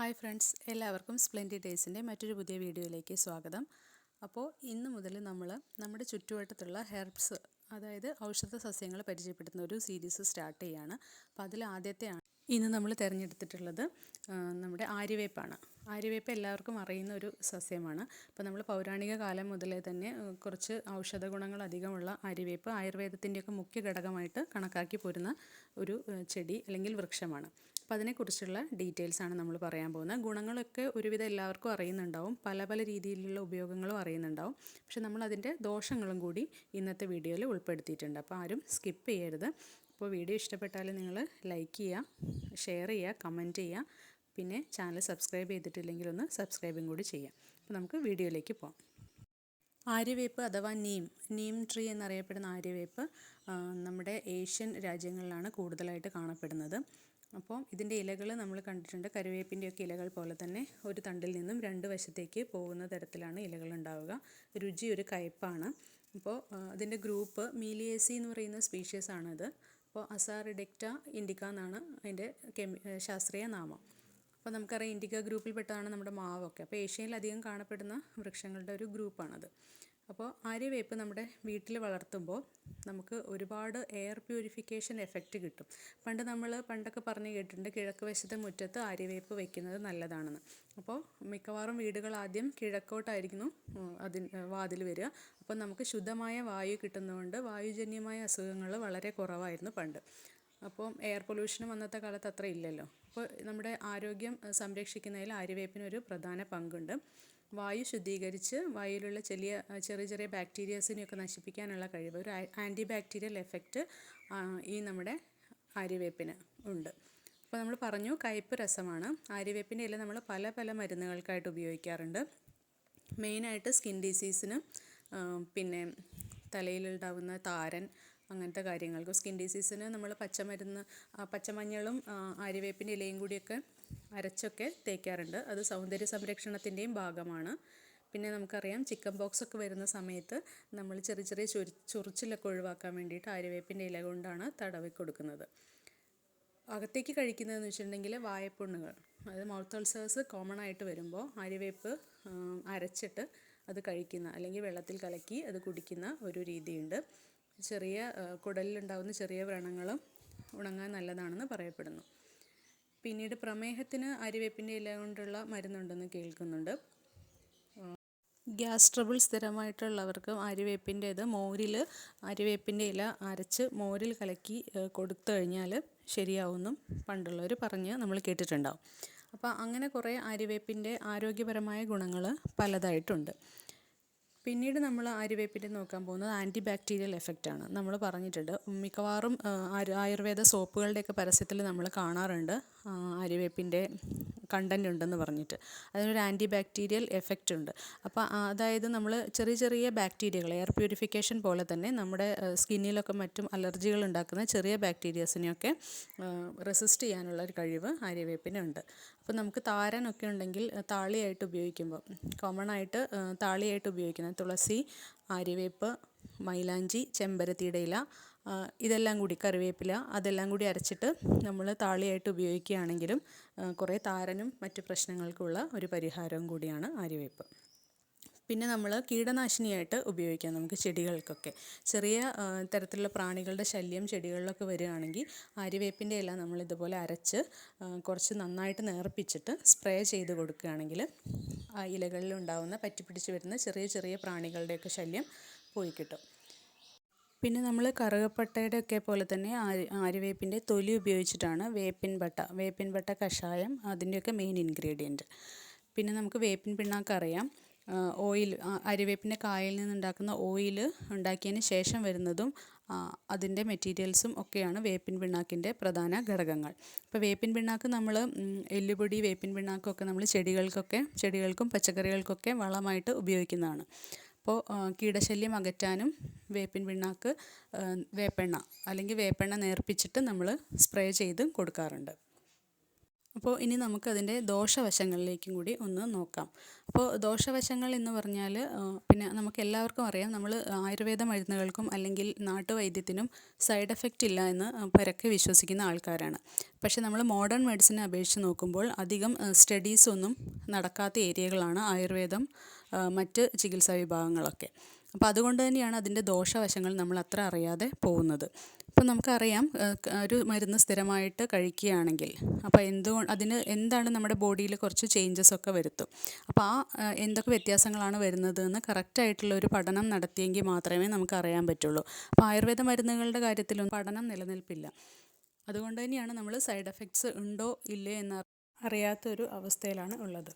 Hi friends, എല്ലാവർക്കും splendid ഡേയ്സിൻ്റെ മറ്റൊരു പുതിയ വീഡിയോയിലേക്ക് സ്വാഗതം. അപ്പോൾ ഇന്ന് മുതൽ നമ്മൾ നമ്മുടെ ചുറ്റുവട്ടത്തുള്ള ഹെർബ്സ്, അതായത് ഔഷധ സസ്യങ്ങൾ പരിചയപ്പെടുത്തുന്ന ഒരു സീരീസ് സ്റ്റാർട്ട് ചെയ്യുകയാണ്. അപ്പോൾ അതിൽ ആദ്യത്തെയാണ് ഇന്ന് നമ്മൾ തിരഞ്ഞെടുത്തിട്ടുള്ളത് നമ്മുടെ ആര്യവേപ്പാണ്. ആര്യവേപ്പ് എല്ലാവർക്കും അറിയുന്ന ഒരു സസ്യമാണ്. അപ്പോൾ നമ്മൾ പൗരാണിക കാലം മുതലേ തന്നെ കുറച്ച് ഔഷധ ഗുണങ്ങൾ അധികമുള്ള ആര്യവേപ്പ് ആയുർവേദത്തിൻ്റെയൊക്കെ മുഖ്യ ഘടകമായിട്ട് കണക്കാക്കി പോരുന്ന ഒരു ചെടി അല്ലെങ്കിൽ വൃക്ഷമാണ്. അപ്പോൾ അതിനെക്കുറിച്ചുള്ള ഡീറ്റെയിൽസാണ് നമ്മൾ പറയാൻ പോകുന്നത്. ഗുണങ്ങളൊക്കെ ഒരുവിധം എല്ലാവർക്കും അറിയുന്നുണ്ടാവും, പല പല രീതിയിലുള്ള ഉപയോഗങ്ങളും അറിയുന്നുണ്ടാവും. പക്ഷെ നമ്മളതിൻ്റെ ദോഷങ്ങളും കൂടി ഇന്നത്തെ വീഡിയോയിൽ ഉൾപ്പെടുത്തിയിട്ടുണ്ട്. അപ്പോൾ ആരും സ്കിപ്പ് ചെയ്യരുത്. അപ്പോൾ വീഡിയോ ഇഷ്ടപ്പെട്ടാൽ നിങ്ങൾ ലൈക്ക് ചെയ്യുക, ഷെയർ ചെയ്യുക, കമൻറ്റ് ചെയ്യുക. പിന്നെ ചാനൽ സബ്സ്ക്രൈബ് ചെയ്തിട്ടില്ലെങ്കിൽ ഒന്ന് സബ്സ്ക്രൈബും കൂടി ചെയ്യാം. അപ്പോൾ നമുക്ക് വീഡിയോയിലേക്ക് പോകാം. ആര്യവേപ്പ് അഥവാ നീം ട്രീ എന്നറിയപ്പെടുന്ന ആര്യവേപ്പ് നമ്മുടെ ഏഷ്യൻ രാജ്യങ്ങളിലാണ് കൂടുതലായിട്ട് കാണപ്പെടുന്നത്. അപ്പോൾ ഇതിൻ്റെ ഇലകൾ നമ്മൾ കണ്ടിട്ടുണ്ട്, കറിവേപ്പിൻ്റെയൊക്കെ ഇലകൾ പോലെ തന്നെ ഒരു തണ്ടിൽ നിന്നും രണ്ട് വശത്തേക്ക് പോകുന്ന തരത്തിലാണ് ഇലകൾ ഉണ്ടാവുക. രുചി ഒരു കയ്പ്പാണ്. അപ്പോൾ അതിൻ്റെ ഗ്രൂപ്പ് മീലിയേസി എന്ന് പറയുന്ന സ്പീഷ്യസ് ആണിത്. അപ്പോൾ അസാറിഡെക്റ്റ ഇൻഡിക്ക എന്നാണ് അതിൻ്റെ ശാസ്ത്രീയ നാമം. അപ്പോൾ നമുക്കറിയാം ഇൻഡിക്ക ഗ്രൂപ്പിൽപ്പെട്ടതാണ് നമ്മുടെ മാവൊക്കെ. അപ്പോൾ ഏഷ്യയിലധികം കാണപ്പെടുന്ന വൃക്ഷങ്ങളുടെ ഒരു ഗ്രൂപ്പാണത്. അപ്പോൾ ആര്യവേപ്പ് നമ്മുടെ വീട്ടിൽ വളർത്തുമ്പോൾ നമുക്ക് ഒരുപാട് എയർ പ്യൂരിഫിക്കേഷൻ എഫക്റ്റ് കിട്ടും. പണ്ടൊക്കെ പറഞ്ഞു കേട്ടിട്ടുണ്ട്, കിഴക്ക് വശത്തെ മുറ്റത്ത് ആര്യവേപ്പ് വയ്ക്കുന്നത് നല്ലതാണെന്ന്. അപ്പോൾ മിക്കവാറും വീടുകൾ ആദ്യം കിഴക്കോട്ടായിരിക്കുന്നു വാതിൽ വരിക. അപ്പോൾ നമുക്ക് ശുദ്ധമായ വായു കിട്ടുന്നതുകൊണ്ട് വായുജന്യമായ അസുഖങ്ങൾ വളരെ കുറവായിരുന്നു പണ്ട്. അപ്പോൾ എയർ പൊല്യൂഷനും അന്നത്തെ കാലത്ത് അത്ര ഇല്ലല്ലോ. അപ്പോൾ നമ്മുടെ ആരോഗ്യം സംരക്ഷിക്കുന്നതിൽ ആര്യവേപ്പിനൊരു പ്രധാന പങ്കുണ്ട്. വായു ശുദ്ധീകരിച്ച് വായുവിലുള്ള ചെറിയ ബാക്ടീരിയസിനെയൊക്കെ നശിപ്പിക്കാനുള്ള കഴിവ്, ഒരു ആൻറ്റി ബാക്ടീരിയൽ എഫക്റ്റ് ഈ നമ്മുടെ ആര്യവേപ്പിന് ഉണ്ട്. അപ്പോൾ നമ്മൾ പറഞ്ഞു കയ്പ്പ് രസമാണ്. ആര്യവേപ്പിൻ്റെ ഇല നമ്മൾ പല പല മരുന്നുകൾക്കായിട്ട് ഉപയോഗിക്കാറുണ്ട്. മെയിനായിട്ട് സ്കിൻ ഡിസീസിന്, പിന്നെ തലയിലുണ്ടാകുന്ന താരൻ, അങ്ങനത്തെ കാര്യങ്ങൾക്ക്. സ്കിൻ ഡിസീസിന് നമ്മൾ പച്ചമഞ്ഞളും ആര്യവേപ്പിൻ്റെ ഇലയും കൂടിയൊക്കെ അരച്ചൊക്കെ തേക്കാറുണ്ട്. അത് സൗന്ദര്യ സംരക്ഷണത്തിൻ്റെയും ഭാഗമാണ്. പിന്നെ നമുക്കറിയാം ചിക്കൻ ബോക്സ് ഒക്കെ വരുന്ന സമയത്ത് നമ്മൾ ചെറിയ ചൊറിച്ചിലൊക്കെ ഒഴിവാക്കാൻ വേണ്ടിയിട്ട് ആര്യവേപ്പിൻ്റെ ഇല കൊണ്ടാണ് തടവി കൊടുക്കുന്നത്. അകത്തേക്ക് കഴിക്കുന്നതെന്ന് വെച്ചിട്ടുണ്ടെങ്കിൽ വായപ്പുണ്ണുകൾ, അതായത് മൗത്ത് അൾസേഴ്സ് കോമൺ ആയിട്ട് വരുമ്പോൾ ആര്യവേപ്പ് അരച്ചിട്ട് അത് കഴിക്കുന്ന, അല്ലെങ്കിൽ വെള്ളത്തിൽ കലക്കി അത് കുടിക്കുന്ന ഒരു രീതിയുണ്ട്. കുടലിലുണ്ടാകുന്ന ചെറിയ വ്രണങ്ങളും ഉണങ്ങാൻ നല്ലതാണെന്ന് പറയപ്പെടുന്നു. പിന്നീട് പ്രമേഹത്തിന് ആര്യവേപ്പിൻ്റെ ഇല കൊണ്ടുള്ള മരുന്നുണ്ടെന്ന് കേൾക്കുന്നുണ്ട്. ഗ്യാസ് ട്രബിൾ സ്ഥിരമായിട്ടുള്ളവർക്ക് ആര്യവേപ്പിൻ്റെ ഇല അരച്ച് മോരിൽ കലക്കി കൊടുത്തു കഴിഞ്ഞാൽ ശരിയാവുമെന്നും പണ്ടുള്ളവർ പറഞ്ഞ് നമ്മൾ കേട്ടിട്ടുണ്ടാവും. അപ്പോൾ അങ്ങനെ കുറേ ആര്യവേപ്പിൻ്റെ ആരോഗ്യപരമായ ഗുണങ്ങൾ പലതായിട്ടുണ്ട്. പിന്നീട് നമ്മൾ ആര്യവേപ്പിൻ്റെ നോക്കാൻ പോകുന്നത് ആൻറ്റി ബാക്ടീരിയൽ എഫക്റ്റാണ്. നമ്മൾ പറഞ്ഞിട്ടുണ്ട്, മിക്കവാറും ആയുർവേദ സോപ്പുകളുടെയൊക്കെ പരസ്യത്തിൽ നമ്മൾ കാണാറുണ്ട് ആര്യവേപ്പിൻ്റെ കണ്ടൻ്റ് ഉണ്ടെന്ന് പറഞ്ഞിട്ട്. അതിനൊരു ആൻറ്റി ബാക്ടീരിയൽ എഫക്റ്റ് ഉണ്ട്. അപ്പോൾ അതായത് നമ്മൾ ചെറിയ ബാക്ടീരിയകൾ, എയർ പ്യൂരിഫിക്കേഷൻ പോലെ തന്നെ നമ്മുടെ സ്കിന്നിലൊക്കെ മറ്റും അലർജികൾ ഉണ്ടാക്കുന്ന ചെറിയ ബാക്ടീരിയസിനെയൊക്കെ റെസിസ്റ്റ് ചെയ്യാനുള്ള ഒരു കഴിവ് ആര്യവേപ്പിനുണ്ട്. അപ്പോൾ നമുക്ക് താരനൊക്കെ ഉണ്ടെങ്കിൽ താളിയായിട്ട് ഉപയോഗിക്കുമ്പോൾ, കോമൺ ആയിട്ട് താളിയായിട്ട് ഉപയോഗിക്കുന്നത് തുളസി, ആര്യവേപ്പ്, മൈലാഞ്ചി, ചെമ്പരത്തിയുടെ ഇല, ഇതെല്ലാം കൂടി, കറിവേപ്പില, അതെല്ലാം കൂടി അരച്ചിട്ട് നമ്മൾ താളിയായിട്ട് ഉപയോഗിക്കുകയാണെങ്കിലും കുറേ താരനും മറ്റു പ്രശ്നങ്ങൾക്കുള്ള ഒരു പരിഹാരവും കൂടിയാണ് ആര്യവേപ്പ്. പിന്നെ നമ്മൾ കീടനാശിനിയായിട്ട് ഉപയോഗിക്കാം നമുക്ക് ചെടികൾക്കൊക്കെ. ചെറിയ തരത്തിലുള്ള പ്രാണികളുടെ ശല്യം ചെടികളിലൊക്കെ വരികയാണെങ്കിൽ ആര്യവേപ്പിൻ്റെ ഇല നമ്മളിതുപോലെ അരച്ച് കുറച്ച് നന്നായിട്ട് നേർപ്പിച്ചിട്ട് സ്പ്രേ ചെയ്ത് കൊടുക്കുകയാണെങ്കിൽ ആ ഇലകളിലുണ്ടാകുന്ന പറ്റിപ്പിടിച്ച് വരുന്ന ചെറിയ പ്രാണികളുടെയൊക്കെ ശല്യം പോയി കിട്ടും. പിന്നെ നമ്മൾ കറുകപ്പട്ടയുടെ ഒക്കെ പോലെ തന്നെ ആര്യവേപ്പിൻ്റെ തൊലി ഉപയോഗിച്ചിട്ടാണ് വേപ്പിൻ പട്ട കഷായം, അതിൻ്റെയൊക്കെ മെയിൻ ഇൻഗ്രീഡിയൻറ്റ്. പിന്നെ നമുക്ക് വേപ്പിൻ പിണ്ണാക്ക് അറിയാം. ഓയിൽ, ആര്യവേപ്പിൻ്റെ കായയിൽ നിന്നുണ്ടാക്കുന്ന ഓയിൽ ഉണ്ടാക്കിയതിന് ശേഷം വരുന്നതും അതിൻ്റെ മെറ്റീരിയൽസും ഒക്കെയാണ് വേപ്പിൻ പിണ്ണാക്കിൻ്റെ പ്രധാന ഘടകങ്ങൾ. ഇപ്പോൾ വേപ്പിൻ പിണ്ണാക്ക് നമ്മൾ എല്ലുപൊടി, വേപ്പിൻ പിണ്ണാക്കൊക്കെ നമ്മൾ ചെടികൾക്കും പച്ചക്കറികൾക്കൊക്കെ വളമായിട്ട് ഉപയോഗിക്കുന്നതാണ്. അപ്പോൾ കീടശല്യം അകറ്റാനും വേപ്പിൻ പിണ്ണാക്ക്, വേപ്പെണ്ണ നേർപ്പിച്ചിട്ട് നമ്മൾ സ്പ്രേ ചെയ്ത് കൊടുക്കാറുണ്ട്. അപ്പോൾ ഇനി നമുക്കതിൻ്റെ ദോഷവശങ്ങളിലേക്കും കൂടി ഒന്ന് നോക്കാം. അപ്പോൾ ദോഷവശങ്ങൾ എന്ന് പറഞ്ഞാൽ പിന്നെ നമുക്ക് എല്ലാവർക്കും അറിയാം, നമ്മൾ ആയുർവേദ മരുന്നുകൾക്കും അല്ലെങ്കിൽ നാട്ടുവൈദ്യത്തിനും സൈഡ് എഫക്റ്റ് ഇല്ല എന്ന് പരക്കെ വിശ്വസിക്കുന്ന ആൾക്കാരാണ്. പക്ഷേ നമ്മൾ മോഡേൺ മെഡിസിനെ അപേക്ഷിച്ച് നോക്കുമ്പോൾ അധികം സ്റ്റഡീസൊന്നും നടക്കാത്ത ഏരിയകളാണ് ആയുർവേദം, മറ്റ് ചികിത്സാ വിഭാഗങ്ങളൊക്കെ. അപ്പോൾ അതുകൊണ്ട് തന്നെയാണ് അതിൻ്റെ ദോഷവശങ്ങൾ നമ്മൾ അത്ര അറിയാതെ പോകുന്നത്. ഇപ്പം നമുക്കറിയാം, ഒരു മരുന്ന് സ്ഥിരമായിട്ട് കഴിക്കുകയാണെങ്കിൽ അപ്പോൾ അതിന് എന്താണ് നമ്മുടെ ബോഡിയിൽ കുറച്ച് ചേഞ്ചസ് ഒക്കെ വരുത്തും. അപ്പോൾ എന്തൊക്കെ വ്യത്യാസങ്ങളാണ് വരുന്നത് എന്ന് കറക്റ്റായിട്ടുള്ള ഒരു പഠനം നടത്തിയെങ്കിൽ മാത്രമേ നമുക്ക് അറിയാൻ പറ്റുള്ളൂ. അപ്പോൾ ആയുർവേദ മരുന്നുകളുടെ കാര്യത്തിലൊന്നും പഠനം നിലനിൽപ്പില്ല. അതുകൊണ്ട് തന്നെയാണ് നമ്മൾ സൈഡ് എഫക്ട്സ് ഉണ്ടോ ഇല്ലേ എന്ന് അറിയാത്തൊരു അവസ്ഥയിലാണ് ഉള്ളത്.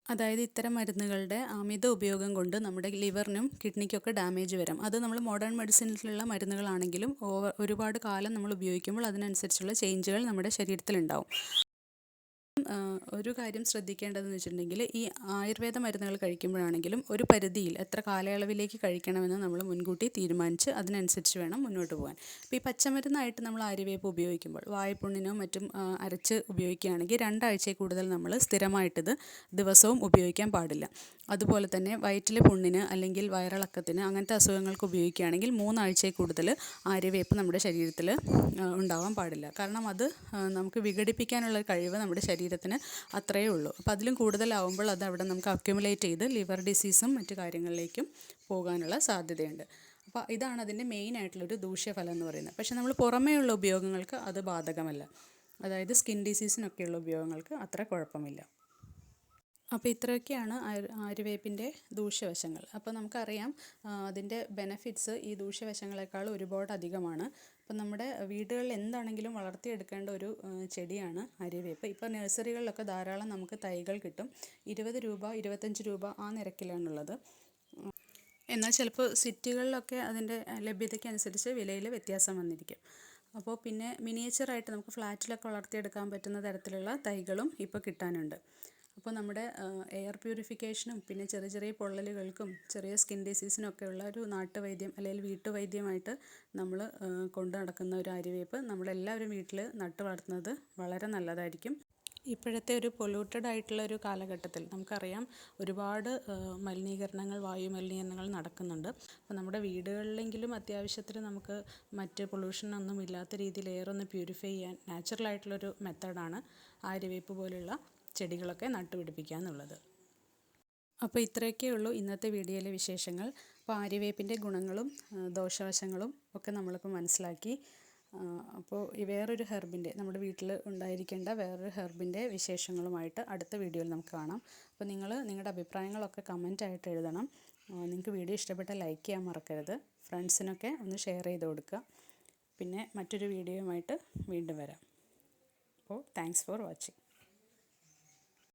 അതായത് ഇത്തരം മരുന്നുകളുടെ അമിത ഉപയോഗം കൊണ്ട് നമ്മുടെ ലിവറിനും കിഡ്നിക്കൊക്കെ ഡാമേജ് വരും. അത് നമ്മൾ മോഡേൺ മെഡിസിനിലുള്ള മരുന്നുകളാണെങ്കിലും ഒരുപാട് കാലം നമ്മൾ ഉപയോഗിക്കുമ്പോൾ അതിനനുസരിച്ചുള്ള ചേഞ്ചുകൾ നമ്മുടെ ശരീരത്തിലുണ്ടാവും. ഒരു കാര്യം ശ്രദ്ധിക്കേണ്ടതെന്ന് വെച്ചിട്ടുണ്ടെങ്കിൽ, ഈ ആയുർവേദ മരുന്നുകൾ കഴിക്കുമ്പോഴാണെങ്കിലും ഒരു പരിധിയിൽ എത്ര കാലയളവിലേക്ക് കഴിക്കണമെന്ന് നമ്മൾ മുൻകൂട്ടി തീരുമാനിച്ച് അതിനനുസരിച്ച് വേണം മുന്നോട്ട് പോകാൻ. ഇപ്പോൾ ഈ പച്ചമരുന്നായിട്ട് നമ്മൾ ആര്യവേപ്പ് ഉപയോഗിക്കുമ്പോൾ വായ്പുണ്ണിനോ മറ്റും അരച്ച് ഉപയോഗിക്കുകയാണെങ്കിൽ 2 ആഴ്ചയിൽ കൂടുതൽ നമ്മൾ സ്ഥിരമായിട്ടിത് ദിവസവും ഉപയോഗിക്കാൻ പാടില്ല. അതുപോലെ തന്നെ വയറ്റിലെ പുണ്ണിന് അല്ലെങ്കിൽ വയറിളക്കത്തിന് അങ്ങനത്തെ അസുഖങ്ങൾക്ക് ഉപയോഗിക്കുകയാണെങ്കിൽ 3 ആഴ്ചയിൽ കൂടുതൽ ആര്യവേപ്പ് നമ്മുടെ ശരീരത്തിൽ ഉണ്ടാവാൻ പാടില്ല. കാരണം അത് നമുക്ക് വിഘടിപ്പിക്കാനുള്ള കഴിവ് നമ്മുടെ ശരീരത്തിന് അത്രയേ ഉള്ളൂ. അപ്പോൾ അതിലും കൂടുതലാവുമ്പോൾ അത് അവിടെ നമുക്ക് അക്യുമുലേറ്റ് ചെയ്ത് ലിവർ ഡിസീസും മറ്റു കാര്യങ്ങളിലേക്കും പോകാനുള്ള സാധ്യതയുണ്ട്. അപ്പോൾ ഇതാണ് അതിൻ്റെ മെയിൻ ആയിട്ടുള്ളൊരു ദൂഷ്യഫലം എന്ന് പറയുന്നത്. പക്ഷേ നമ്മൾ പുറമേയുള്ള ഉപയോഗങ്ങൾക്ക് അത് ബാധകമല്ല. അതായത് സ്കിൻ ഡിസീസിനൊക്കെയുള്ള ഉപയോഗങ്ങൾക്ക് അത്ര കുഴപ്പമില്ല. അപ്പോൾ ഇത്രയൊക്കെയാണ് ആര്യവേപ്പിൻ്റെ ദൂഷ്യവശങ്ങൾ. അപ്പോൾ നമുക്കറിയാം, അതിൻ്റെ ബെനഫിറ്റ്സ് ഈ ദൂഷ്യവശങ്ങളെക്കാൾ ഒരുപാട് അധികമാണ്. അപ്പം നമ്മുടെ വീടുകളിൽ എന്താണെങ്കിലും വളർത്തിയെടുക്കേണ്ട ഒരു ചെടിയാണ് ആര്യവേപ്പ്. ഇപ്പോൾ നഴ്സറികളിലൊക്കെ ധാരാളം നമുക്ക് തൈകൾ കിട്ടും. 20 രൂപ 25 രൂപ ആ നിരക്കിലാണുള്ളത്. എന്നാൽ ചിലപ്പോൾ സിറ്റികളിലൊക്കെ അതിൻ്റെ ലഭ്യതയ്ക്കനുസരിച്ച് വിലയിൽ വ്യത്യാസം വന്നിരിക്കും. അപ്പോൾ പിന്നെ മിനിയേച്ചറായിട്ട് നമുക്ക് ഫ്ലാറ്റിലൊക്കെ വളർത്തിയെടുക്കാൻ പറ്റുന്ന തരത്തിലുള്ള തൈകളും ഇപ്പോൾ കിട്ടാനുണ്ട്. അപ്പോൾ നമ്മുടെ എയർ പ്യൂരിഫിക്കേഷനും പിന്നെ ചെറിയ ചെറിയ പൊള്ളലുകൾക്കും ചെറിയ സ്കിൻ ഡിസീസിനൊക്കെയുള്ള ഒരു നാട്ടുവൈദ്യം അല്ലെങ്കിൽ വീട്ടുവൈദ്യമായിട്ട് നമ്മൾ കൊണ്ടു നടക്കുന്ന ഒരു ആര്യവേപ്പ് നമ്മളെല്ലാവരും വീട്ടിൽ നട്ടു വളർത്തുന്നത് വളരെ നല്ലതായിരിക്കും. ഇപ്പോഴത്തെ ഒരു പൊല്യൂട്ടഡ് ആയിട്ടുള്ള ഒരു കാലഘട്ടത്തിൽ നമുക്കറിയാം ഒരുപാട് മലിനീകരണങ്ങൾ, വായു മലിനീകരണങ്ങൾ നടക്കുന്നുണ്ട്. അപ്പോൾ നമ്മുടെ വീടുകളിലെങ്കിലും അത്യാവശ്യത്തിന് നമുക്ക് മറ്റ് പൊല്യൂഷനൊന്നും ഇല്ലാത്ത രീതിയിൽ എയർ ഒന്ന് പ്യൂരിഫൈ ചെയ്യാൻ നാച്ചുറലായിട്ടുള്ളൊരു മെത്തേഡാണ് ആര്യവേപ്പ് പോലെയുള്ള ചെടികളൊക്കെ നട്ടുപിടിപ്പിക്കുക എന്നുള്ളത്. അപ്പോൾ ഇത്രയൊക്കെ ഉള്ളൂ ഇന്നത്തെ വീഡിയോയിലെ വിശേഷങ്ങൾ. അപ്പോൾ ആര്യവേപ്പിൻ്റെ ഗുണങ്ങളും ദോഷവശങ്ങളും ഒക്കെ നമ്മളിപ്പോൾ മനസ്സിലാക്കി. അപ്പോൾ വേറൊരു ഹെർബിൻ്റെ, നമ്മുടെ വീട്ടിൽ ഉണ്ടായിരിക്കേണ്ട വേറൊരു ഹെർബിൻ്റെ വിശേഷങ്ങളുമായിട്ട് അടുത്ത വീഡിയോയിൽ നമുക്ക് കാണാം. അപ്പോൾ നിങ്ങളുടെ അഭിപ്രായങ്ങളൊക്കെ കമൻറ്റായിട്ട് എഴുതണം. നിങ്ങൾക്ക് വീഡിയോ ഇഷ്ടപ്പെട്ടാൽ ലൈക്ക് ചെയ്യാൻ മറക്കരുത്. ഫ്രണ്ട്സിനൊക്കെ ഒന്ന് ഷെയർ ചെയ്ത് കൊടുക്കുക. പിന്നെ മറ്റൊരു വീഡിയോയുമായിട്ട് വീണ്ടും വരാം. അപ്പോൾ താങ്ക്സ് ഫോർ വാച്ചിങ്.